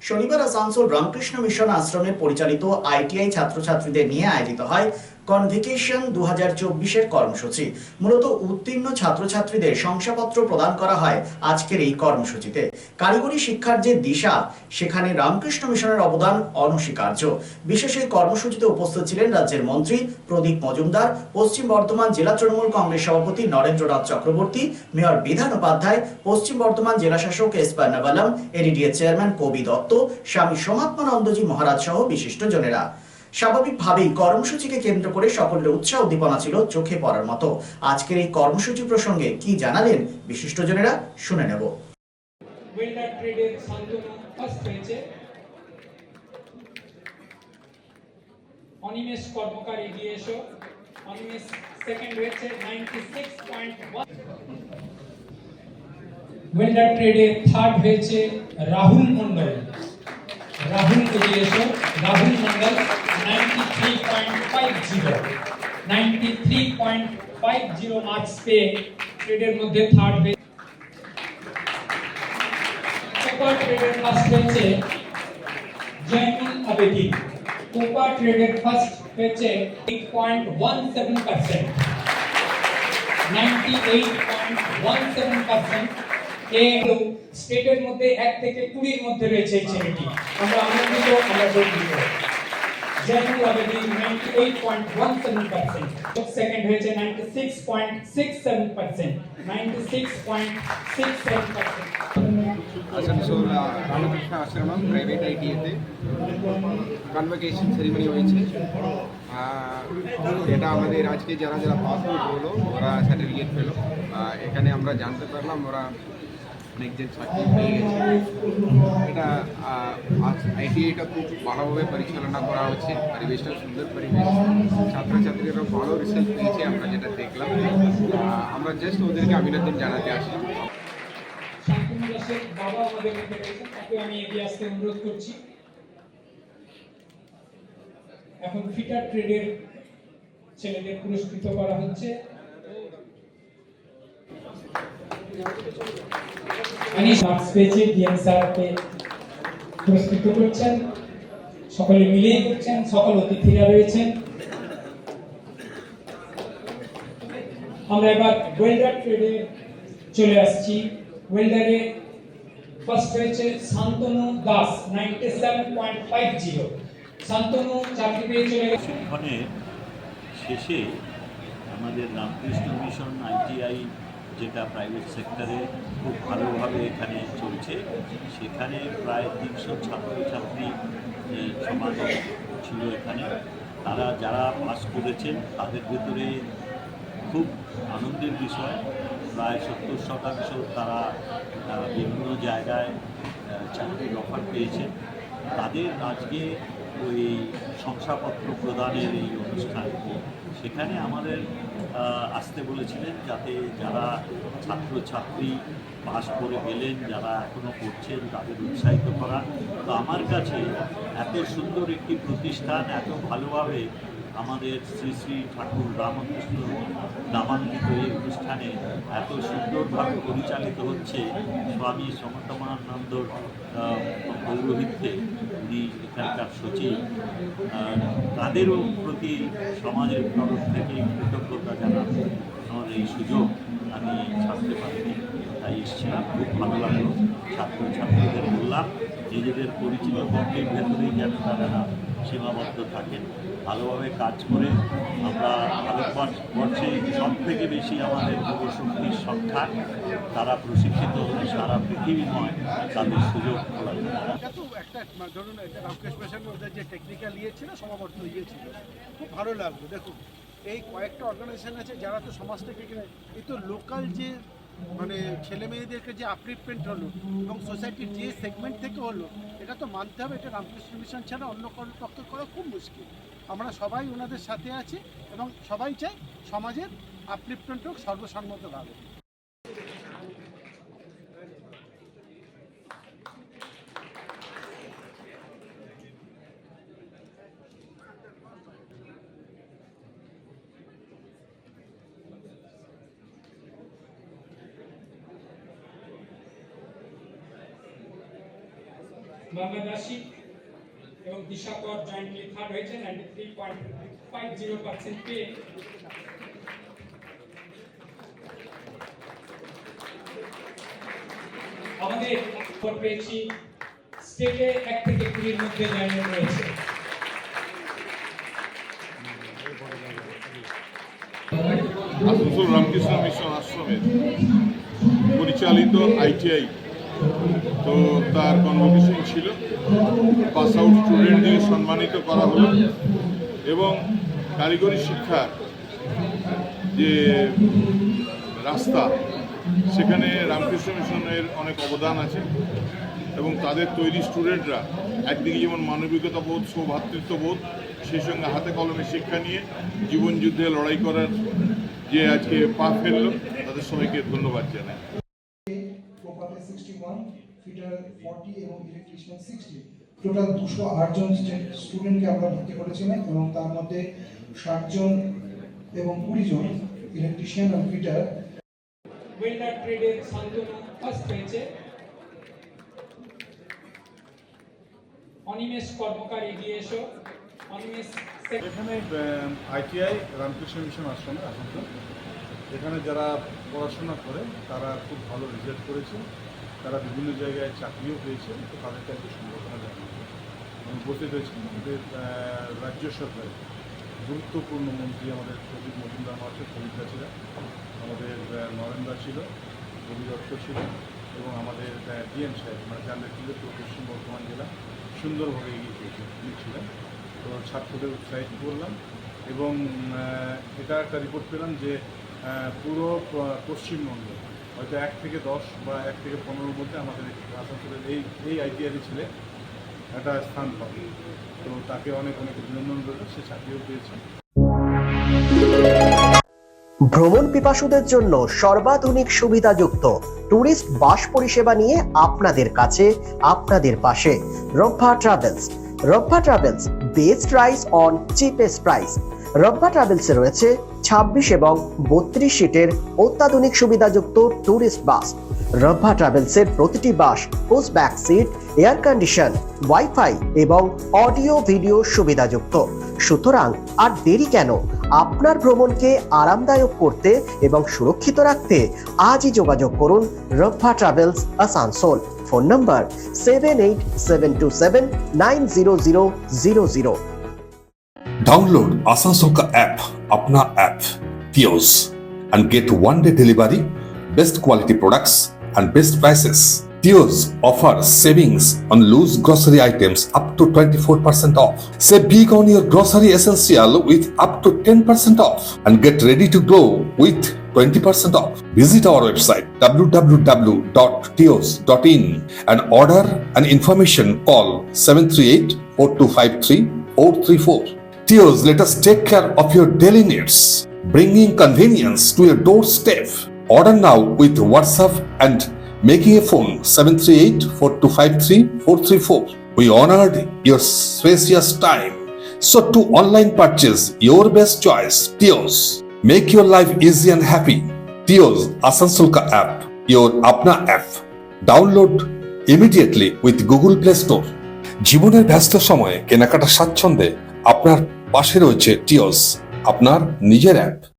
শনিবার আসানসোল রামকৃষ্ণ মিশন আশ্রমে পরিচালিত আইটিআই ছাত্রছাত্রীদের নিয়ে আয়োজিত হয় কনভিকেশন 2024-এর কর্মসূচি। মূলত উত্তীর্ণ ছাত্রছাত্রীদের শংসাপত্র প্রদান করা হয় আজকের এই কর্মসূচিতে। কারিগরি শিক্ষার যে দিশা, সেখানে রামকৃষ্ণ মিশনের অবদান অনস্বীকার্য। বিশেষ এই কর্মসূচিতে উপস্থিত ছিলেন রাজ্যের মন্ত্রী প্রদীপ মজুমদার, পশ্চিম বর্ধমান জেলা তৃণমূল কংগ্রেস সভাপতি নরেন্দ্রনাথ চক্রবর্তী, মেয়র বিধান উপাধ্যায়, পশ্চিম বর্ধমান জেলা শাসক এস পান্নাবালাম, এডিডিএ চেয়ারম্যান কবি দত্ত, স্বামী সোমাত্মানন্দজি মহারাজ সহ বিশিষ্টজনেরা। স্বাভাবিকভাবেই কর্মসূচিকে কেন্দ্র করে সকলের উৎসাহ উদ্দীপনা ছিল চোখে পড়ার মতো। আজকের এই কর্মসূচি প্রসঙ্গে কি জানালেন বিশিষ্টজনেরা, শুনে নেব। ওয়েল্ডার ট্রেডের শান্তনু ফার্স্ট হয়েছে, অনিমেষ কর্মকার এগিয়ে এসো, অনিমেষ সেকেন্ড হয়েছে 96.1। ওয়েল্ডার ট্রেডের থার্ড হয়েছে রাহুল মন্ডল, রাহুল এগিয়ে এসো, রাহুল মন্ডল 93.50 মার্কস পেয়ে ট্রেডের মধ্যে থার্ড হয়েছে। কোপা ট্রেডের ফার্স্ট হয়েছে জয়নুল আবেদিন, কোপা ট্রেডের ফার্স্ট হয়েছে 8.17%, 98.17%। স্টেটের মধ্যে 1 থেকে 20-এর মধ্যে রয়েছে এই ছেলেটি। আমরা আনন্দিত, আমরা গর্বিত। জয়নুল আবেদিন 98.17%, সেকেন্ড হয়েছে 96.67%, 96.67%। আসানসোল রামকৃষ্ণ আশ্রমম প্রাইভেট আইটিএতে কনভোকেশন সেরিমনি হয়েছে। এটা আমাদের আজকে যারা যারা পাস আউট হলো ওরা সার্টিফিকেট পেলো। এখানে আমরা জানতে পারলাম ওরা অনেকজন ছাত্রী পেয়ে গেছে। এটা আইটিআইটা খুব ভালোভাবে পরিচালনা করা হচ্ছে, পরিবেশটা সুন্দর পরিবেশ, ছাত্রছাত্রীরা ভালো রেজাল্ট পেয়েছে আমরা যেটা দেখলাম। আমরা জাস্ট ওদেরকে অভিনন্দন জানাতে আসি। শান্তনু দাসের বাবা আমাদের মধ্যে রয়েছেন, তাকে আমি এগিয়ে আসতে অনুরোধ করছি। এখন ফিটার ট্রেডের ছেলেদের পুরস্কৃত করা হচ্ছে। অনিশ মার্কস পেয়েছে, ডিএম স্যারকে পুরস্কৃত করছেন, সকলে মিলেই করছেন, সকল অতিথিরা রয়েছেন। আমরা এবার ওয়েল্ডার ট্রেডে চলে আসছি। ওয়েল্ডারে ফার্স্ট হয়েছে শান্তনু দাস 97.50। শান্তনু চাকরি পেয়ে চলে গেছে। প্রশিক্ষণের শেষে আমাদের রামকৃষ্ণ মিশন আইটিআই, যেটা প্রাইভেট সেক্টরে খুব ভালোভাবে এখানে চলছে, সেখানে প্রায় 300 ছাত্রছাত্রী সমাগম ছিল এখানে। তারা যারা পাস করেছেন তাদের ভেতরে খুব আনন্দের বিষয়, প্রায় 70% তারা বিভিন্ন জায়গায় চাকরির অফার পেয়েছেন। তাদের আজকে ওই শংসাপত্র প্রদানের এই অনুষ্ঠান, সেখানে আমাদের আসতে বলেছিলেন, যাতে যারা ছাত্রছাত্রী পাস করে গেলেন, যারা এখনও করছেন, তাদের উৎসাহিত করা। তো আমার কাছে এত সুন্দর একটি প্রতিষ্ঠান, এত ভালোভাবে আমাদের শ্রী শ্রী ঠাকুর রামকৃষ্ণ নামাঙ্কিত এই অনুষ্ঠানে এত সুন্দরভাবে পরিচালিত হচ্ছে স্বামী সমতামানন্দর পৌরোহিত্যে, উনি এখানকার সচিব। তাদেরও প্রতি সমাজের তরফ থেকে কৃতজ্ঞতা জানাতে আমার এই সুযোগ আমি ছাড়তে পারিনি, তাই এসেছিলাম। খুব ভালো লাগলো। ছাত্রছাত্রীদের বললাম নিজেদের পরিচিত বর্গের ভেতরেই যেন তারা সীমাবদ্ধ থাকেন, ভালোভাবে কাজ করে আমরা ভারতবর্ষে সব থেকে বেশি আমাদের যুবশক্তির সংখ্যা, তারা প্রশিক্ষিত হলে সারা পৃথিবীময় তাদের সুযোগ খোলা যায়। একটা ধরুন রামকৃষ্ণ মিশনের ওদের যে টেকনিক্যাল ইয়ে ছিল, সমাবর্তন ইয়ে ছিল, খুব ভালো লাগলো। দেখুন এই কয়েকটা অর্গানাইজেশন আছে যারা তো সমাজটাকে, এই তো লোকাল যে মানে ছেলে মেয়েদেরকে যে আপলিফমেন্ট হলো এবং সোসাইটির যে সেগমেন্ট থেকে হলো, এটা তো মানতে হবে, এটা রামকৃষ্ণ মিশন ছাড়া অন্য কারোর পক্ষে করা খুব মুশকিল। আমরা সবাই ওনাদের সাথে আছি এবং সবাই চাই সমাজের আপলিফমেন্ট হোক সর্বসম্মতভাবে। মোহাম্মদ রাশিদ এবং দিশা কর জয়েন্টলি থার্ড হয়েছে 93.50% পেয়ে। আমাদের উপর পেয়েছি স্টেটে 1 থেকে 20 মধ্যে জয়েন্ট রয়েছে। আসানসোল রামকৃষ্ণ মিশন আশ্রমের পরিচালিত আইটিআই, তো তার কনভোকেশন ছিল, পাস আউট স্টুডেন্টদের সম্মানিত করা হলো এবং কারিগরি শিক্ষার যে রাস্তা সেখানে রামকৃষ্ণ মিশনের অনেক অবদান আছে এবং তাদের তৈরি স্টুডেন্টরা একদিকে যেমন মানবিকতা বোধ, সৌভ্রাতৃত্ববোধ, সেই সঙ্গে হাতে কলমে শিক্ষা নিয়ে জীবন যুদ্ধে লড়াই করার যে আজকে পা ফেললো, তাদের সবাইকে ধন্যবাদ জানাই। কোপাতে 61, ফিটার 40 এবং ইলেকট্রিশিয়ান 60, টোটাল 208 জন স্টুডেন্টকে আমরা ভর্তি করেছিলাম এবং তার মধ্যে 60 জন এবং 20 জন ইলেকট্রিশিয়ান এবং ফিটার। ওয়েল্ডার ট্রেডের শান্তনু ফার্স্ট হয়েছে। অনিমেষ কর্মকার এগিয়ে এসো। অনিমেষ এখানে আইটিআই রামকৃষ্ণ মিশন আশ্রমে আসানসোল, এখানে যারা পড়াশোনা করে তারা খুব ভালো রেজাল্ট করেছে, তারা বিভিন্ন জায়গায় চাকরিও পেয়েছে, তো তাদেরকে একটু সম্বর্ধনা জানানো। আমি বলতে চাইছি আমাদের রাজ্য সরকারের গুরুত্বপূর্ণ মন্ত্রী আমাদের প্রদীপ মজুমদার মহাশয়, প্রদীপ ছিল, আমাদের নরেন্দ্র ছিল, রবি দত্ত ছিল এবং আমাদের ডিএম সাহেব মানে জানলে ছিল, তো পশ্চিম বর্ধমান জেলা সুন্দরভাবে এগিয়ে গিয়েছে তিনি ছিলেন। তো ছাত্রদের উৎসাহিত করলাম এবং এটা একটা রিপোর্ট পেলাম যে পুরো পশ্চিমবঙ্গে হয়তো 1 থেকে 10 বা 1 থেকে 15 মধ্যে আমাদের আসানসোলের এই আইটিআই ছেলে একটা স্থান পাবে। তো তাকে অনেক অনেক অভিনন্দন রইল, সে চাকরিও পেয়েছে। ভ্রমণ পিপাসুদের জন্য সর্বাধুনিক সুবিধাযুক্ত ট্যুরিস্ট বাস পরিষেবা নিয়ে আপনাদের কাছে, আপনাদের পাশে Rabba travels. Rabba travels, best price on cheapest price. Rabba ট্রাভেলসে রয়েছে 26 এবং 32 সিটের অত্যাধুনিক সুবিধাযুক্ত ট্যুরিস্ট বাস। রব্বা ট্রাভেলসের প্রতিটি bus post back seat, air condition, wifi এবং অডিও ভিডিও সুবিধাযুক্ত। সুতরাং আর দেরি কেন? আপনার ভ্রমণকে আরামদায়ক করতে এবং সুরক্ষিত রাখতে আজই যোগাযোগ করুন Rabba travels Asansol. Phone number 7872790000। Download Asansol का ऐप, अपना ऐप टियोस, and get one-day delivery, best quality products and best prices. टियोस offers savings on loose grocery items up to 24% off. Save big on your grocery essential with up to 10% off and get ready to glow with 20% off. Visit our website www.tios.in and order an information. Call 738-4253-434. Tios, let us take care of your daily needs, bringing convenience to your doorstep. Order now with WhatsApp and making a phone 738-4253-434. We honored your spacious time. So to online purchase, your best choice, Tios. Make your life easy and happy. Tios Asansol ka app, your apna app. Download immediately with Google Play Store. জীবনের ব্যস্ত সময়ে কেনাকাটা স্বাচ্ছন্দ্যে আপনার পাশে রয়েছে টিওস, আপনার নিজের অ্যাপ।